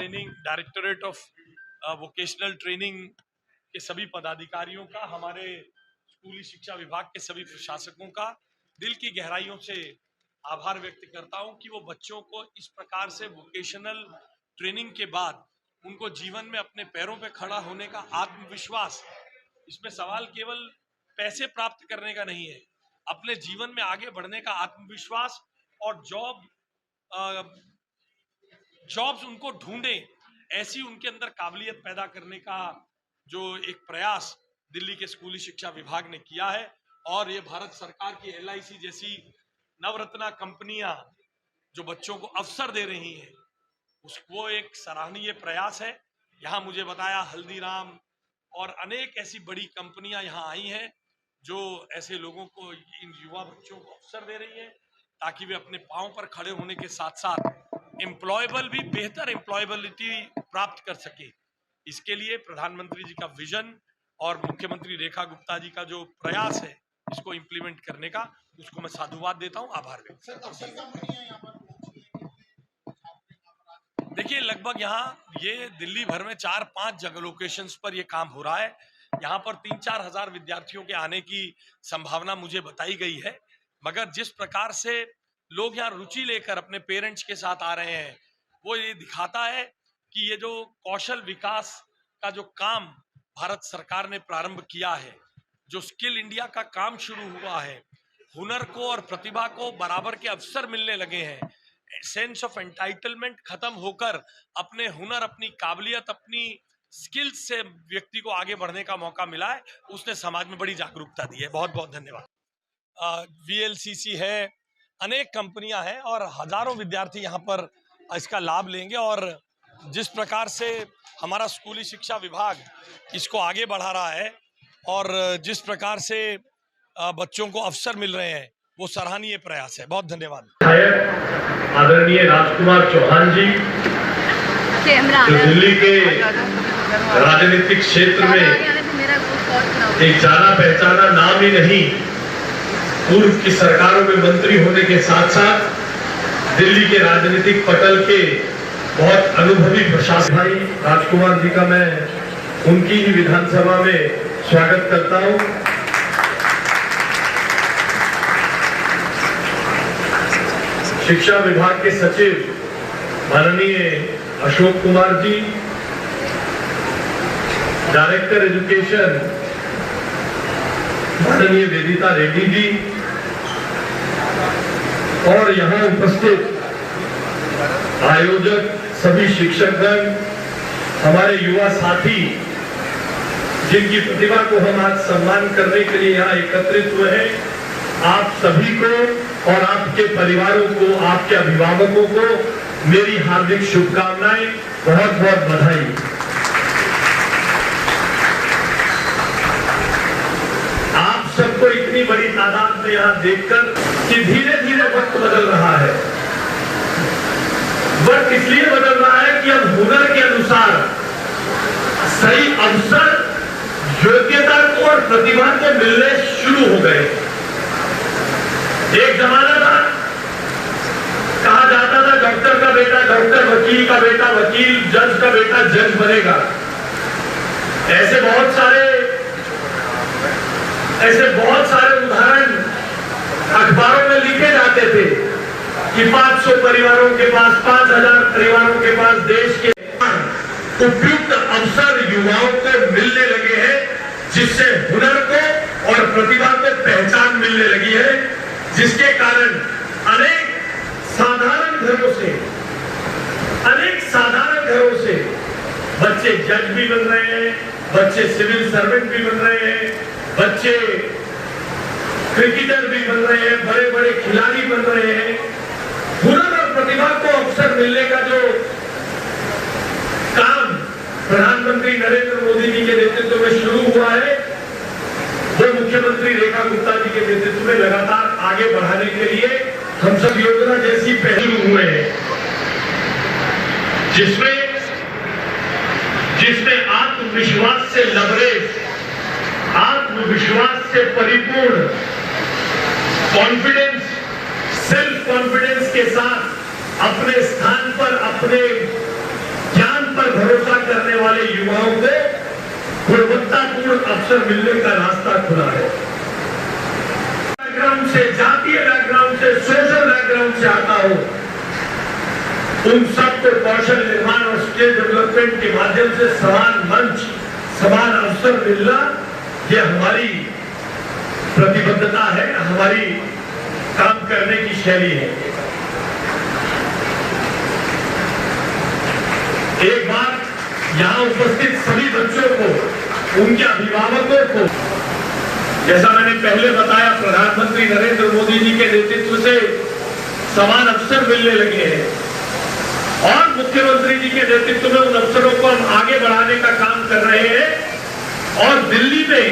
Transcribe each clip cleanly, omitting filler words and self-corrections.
Training, directorate of vocational training के सभी पदाधिकारियों का, हमारे स्कूली शिक्षा विभाग के सभी प्रशासकों का दिल की गहराइयों से आभार व्यक्त करता हूं कि वो बच्चों को इस प्रकार से वोकेशनल ट्रेनिंग के बाद उनको जीवन में अपने पैरों पे खड़ा होने का आत्मविश्वास, इसमें सवाल केवल पैसे प्राप्त करने का नहीं है, अपने जीवन में आगे बढ़ने का आत्मविश्वास और जॉब्स उनको ढूंढे, ऐसी उनके अंदर काबिलियत पैदा करने का जो एक प्रयास दिल्ली के स्कूली शिक्षा विभाग ने किया है। और ये भारत सरकार की LIC जैसी नवरत्ना कंपनियां जो बच्चों को अवसर दे रही हैं, वो एक सराहनीय प्रयास है। यहाँ मुझे बताया हल्दीराम और अनेक ऐसी बड़ी कंपनियां यहाँ आई हैं जो ऐसे लोगों को, इन युवा बच्चों को अवसर दे रही हैं ताकि वे अपने पांव पर खड़े होने के साथ साथ एम्प्लॉयबल भी, बेहतर एम्प्लॉयबिलिटी प्राप्त कर सके। इसके लिए प्रधानमंत्री जी का विजन और मुख्यमंत्री रेखा गुप्ता जी का जो प्रयास है इसको इम्प्लीमेंट करने का, उसको मैं साधुवाद देता हूं, आभार व्यक्त करता हूं। देखिए, लगभग यहाँ ये दिल्ली भर में 4-5 जगह लोकेशंस पर ये काम हो रहा है। यहाँ पर 3-4 हजार विद्यार्थियों के आने की संभावना मुझे बताई गई है, मगर जिस प्रकार से लोग यहाँ रुचि लेकर अपने पेरेंट्स के साथ आ रहे हैं, वो ये दिखाता है कि ये जो कौशल विकास का जो काम भारत सरकार ने प्रारंभ किया है, जो स्किल इंडिया का काम शुरू हुआ है, हुनर को और प्रतिभा को बराबर के अवसर मिलने लगे हैं, सेंस ऑफ एंटाइटलमेंट खत्म होकर अपने हुनर, अपनी काबिलियत, अपनी स्किल्स से व्यक्ति को आगे बढ़ने का मौका मिला है, उसने समाज में बड़ी जागरूकता दी है। बहुत बहुत धन्यवाद। VLCC है, अनेक कंपनियां हैं और हजारों विद्यार्थी यहाँ पर इसका लाभ लेंगे। और जिस प्रकार से हमारा स्कूली शिक्षा विभाग इसको आगे बढ़ा रहा है और जिस प्रकार से बच्चों को अवसर मिल रहे हैं, वो सराहनीय प्रयास है। बहुत धन्यवाद। आदरणीय राजकुमार चौहान जी, जो दिल्ली के राजनीतिक क्षेत्र में एक जाना पहचाना नाम ही नहीं, पूर्व की सरकारों में मंत्री होने के साथ साथ दिल्ली के राजनीतिक पटल के बहुत अनुभवी प्रशासक भाई राजकुमार जी का मैं उनकी ही विधानसभा में स्वागत करता हूं। शिक्षा विभाग के सचिव माननीय अशोक कुमार जी, डायरेक्टर एजुकेशन माननीय वेदिता रेड्डी जी, और यहां उपस्थित आयोजक, सभी शिक्षकगण, हमारे युवा साथी जिनकी प्रतिभा को हम आज सम्मान करने के लिए यहाँ एकत्रित हुए हैं, आप सभी को और आपके परिवारों को, आपके अभिभावकों को मेरी हार्दिक शुभकामनाएं, बहुत बहुत बधाई। आप सबको इतनी बड़ी तादाद में यहाँ देखकर कि धीरे धीरे वक्त बदल रहा है। वक्त इसलिए बदल रहा है कि अब हुनर के अनुसार सही अवसर योग्यता को और प्रतिभा को मिलने शुरू हो गए। एक जमाना था, कहा जाता था डॉक्टर का बेटा डॉक्टर, वकील का बेटा वकील, जज का बेटा जज बनेगा। ऐसे बहुत सारे उदाहरण अखबारों में लिखे जाते थे कि 500 परिवारों के पास, 5000 परिवारों के पास देश के उपयुक्त अवसर युवाओं को मिलने लगे हैं, जिससे हुनर को और प्रतिभा को पहचान मिलने लगी है, जिसके कारण अनेक साधारण घरों से बच्चे जज भी बन रहे हैं, बच्चे सिविल सर्वेंट भी बन रहे हैं, बच्चे क्रिकेटर भी बन रहे हैं, बड़े बड़े खिलाड़ी बन रहे हैं। हुनर और प्रतिभा को अवसर मिलने का जो काम प्रधानमंत्री नरेंद्र मोदी जी के नेतृत्व में शुरू हुआ है, वो मुख्यमंत्री रेखा गुप्ता जी के नेतृत्व में लगातार आगे बढ़ाने के लिए हम सब योजना जैसी पहल हुए हैं, जिसमें आत्मविश्वास से लबरेज, आत्मविश्वास से परिपूर्ण, कॉन्फिडेंस, सेल्फ कॉन्फिडेंस के साथ अपने स्थान पर अपने ज्ञान पर भरोसा करने वाले युवाओं को गुणवत्तापूर्ण अवसर मिलने का रास्ता खुला है। बैकग्राउंड से, जातीय बैकग्राउंड से, सोशल बैकग्राउंड से आता हो, उन सबको कौशल निर्माण और स्किल डेवलपमेंट के माध्यम से समान मंच, समान अवसर मिलना, ये हमारी प्रतिबद्धता है, हमारी काम करने की शैली है। एक बार यहां उपस्थित सभी बच्चों को, उनके अभिभावकों को, जैसा मैंने पहले बताया, प्रधानमंत्री नरेंद्र मोदी जी के नेतृत्व से समान अवसर मिलने लगे हैं और मुख्यमंत्री जी के नेतृत्व में उन अवसरों को हम आगे बढ़ाने का काम कर रहे हैं। और दिल्ली में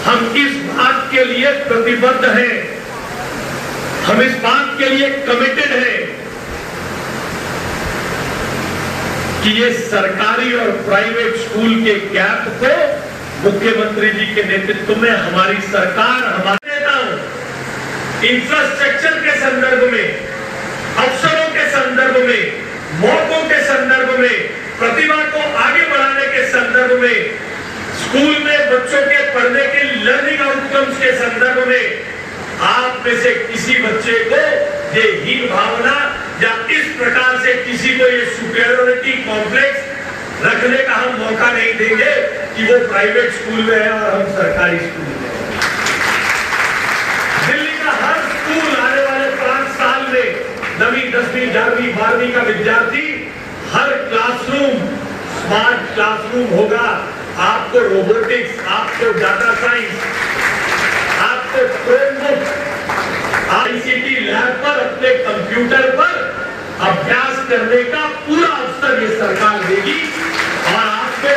हम इस बात के लिए प्रतिबद्ध हैं, हम इस बात के लिए कमिटेड हैं कि ये सरकारी और प्राइवेट स्कूल के गैप को मुख्यमंत्री जी के नेतृत्व में हमारी सरकार, हमारे नेताओं, इंफ्रास्ट्रक्चर के संदर्भ में, अवसरों के संदर्भ में, मौकों के संदर्भ में, प्रतिभा को आगे बढ़ाने के संदर्भ में, स्कूल में बच्चों के पढ़ने के लर्निंग आउटकम्स के संदर्भ में आप में से किसी बच्चे को ये हीन भावना या इस प्रकार से किसी को ये सुपेरियोरिटी कॉम्प्लेक्स रखने का हम मौका नहीं देंगे कि वो प्राइवेट स्कूल में है और हम सरकारी स्कूल में हैं। दिल्ली का हर स्कूल आने वाले 5 साल में 9वीं, 10वीं, 11वीं, 12वीं का विद्यार्थी, हर क्लासरूम स्मार्ट क्लासरूम होगा। आपको रोबोटिक्स, आपको डाटा साइंस, आपको क्रोमबुक, आईसीटी लैब पर अपने कंप्यूटर पर अभ्यास करने का पूरा अवसर ये सरकार देगी। और आपको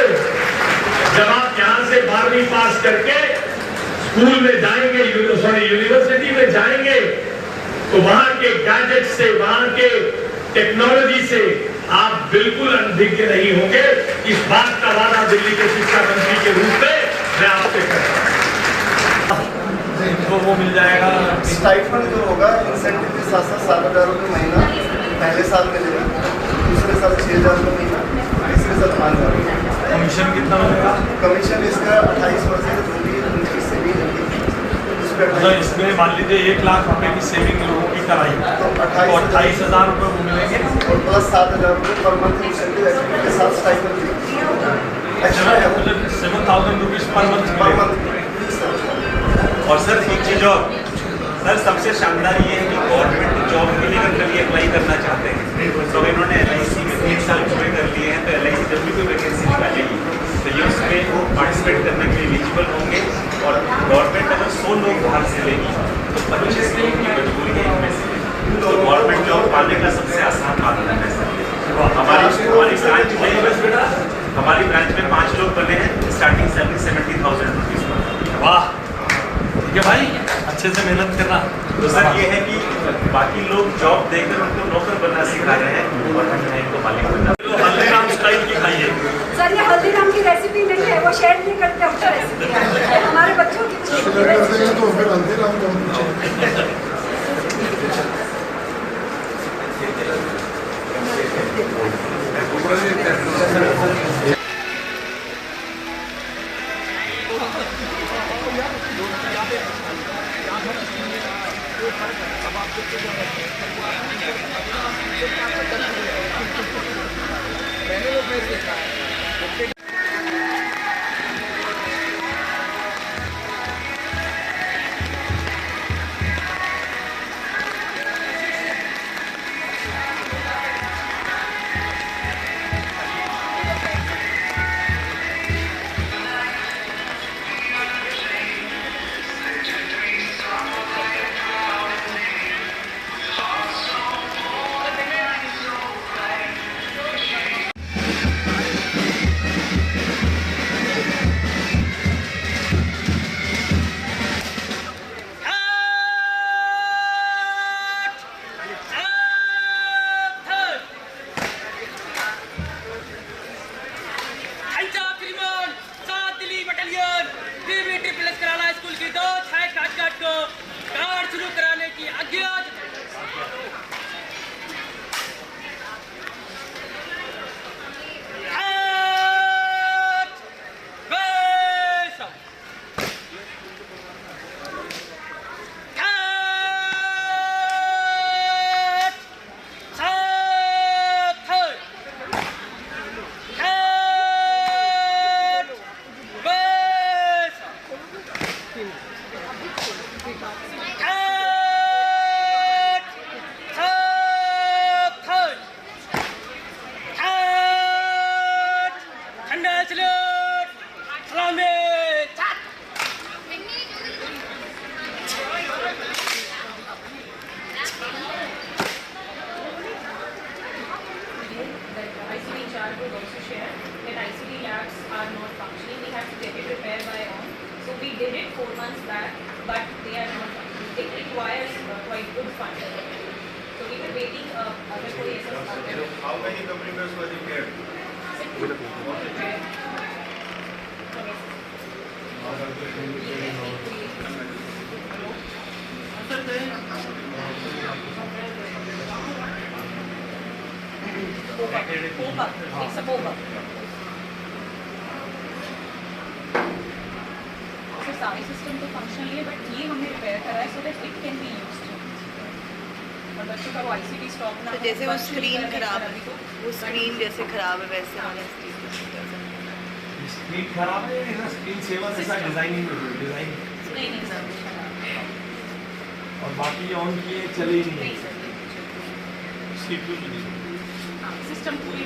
जब आप यहां से 12वीं पास करके स्कूल में जाएंगे, यूनिवर्सिटी में जाएंगे, तो वहां के गैजेट से, वहां के टेक्नोलॉजी से आप बिल्कुल अनभिज्ञ नहीं होंगे। इस बात का वादा दिल्ली के शिक्षा मंत्री के रूप में मैं आपसे करता हूं। तो वो मिल जाएगा। स्टाइपेंड जो होगा इंसेंटिव के साथ साथ 7,000 रुपये महीना पहले साल मिलेगा, दूसरे साल 6,000 रुपये महीना, तीसरे साल 5,000 रुपये। कमीशन कितना मिलेगा? कमीशन इसका 28% होगी, उनकी सेविंग होगी। इसमें मान लीजिए 1 लाख रुपए की सेविंग लोगों की कराई तो 28,000 रुपये वो मिलेंगे और प्लस 7,000 रुपये पर मंथ इंसेंटिव के साथ स्टाइपेंड एक्स्ट्रा है, 7,000 रुपीज पर मंथ। और सर एक चीज और, सर सबसे शानदार ये है कि गवर्नमेंट जॉब के लिए अगर कभी अप्लाई करना चाहते हैं तो इन्होंने LIC में 3 साल पूरे कर लिए हैं, तो LIC जब भी कोई वैकेंसी निकालेगी तो ये उसमें वो पार्टिसिपेट करने के लिए एलिजिबल होंगे। और गवर्नमेंट अगर 100 लोग बाहर से लेगी तो 25 लोगों की मजबूरी है इनमें से, तो गवर्नमेंट जॉब पाने का सबसे आसान माध्यम है सर। हमारी ब्रांच में 5 लोग बने हैं, स्टार्टिंग सैलरी 70,000 रुपीज़ पर। वाह, ठीक है भाई, अच्छे से मेहनत करना। तो सर ये है कि बाकी लोग जॉब देकर उनको नौकर बनना सिखा रहे हैं और हम इनको मालिक बनना। तो हल्दीराम स्टाइल की खाइए सर, ये हल्दीराम की रेसिपी नहीं है, वो शेयर नहीं करते, हमको रेसिपी है हमारे बच्चों की। तो फिर Haldiram ICD charge was also shared that ICD labs are not functioning. We have to get it repaired by on. So we did it 4 months back, but they are not functioning. It requires quite good funding. So we were waiting other कोई ऐसा How many computers were repaired? It's a boba. So सारे system तो functional है, but ये हमने repair करा है so that it can be used. और बच्चों का वो ICD स्टॉक ना तो जैसे वो स्क्रीन खराब है, वो स्क्रीन जैसे खराब है वैसे वाला स्क्रीन खराब है या स्क्रीन सेवर ऐसा डिजाइनिंग डिजाइन नहीं सर, और बाकी ऑन किए चले ही नहीं। नहीं सर, CPU सिस्टम पूरी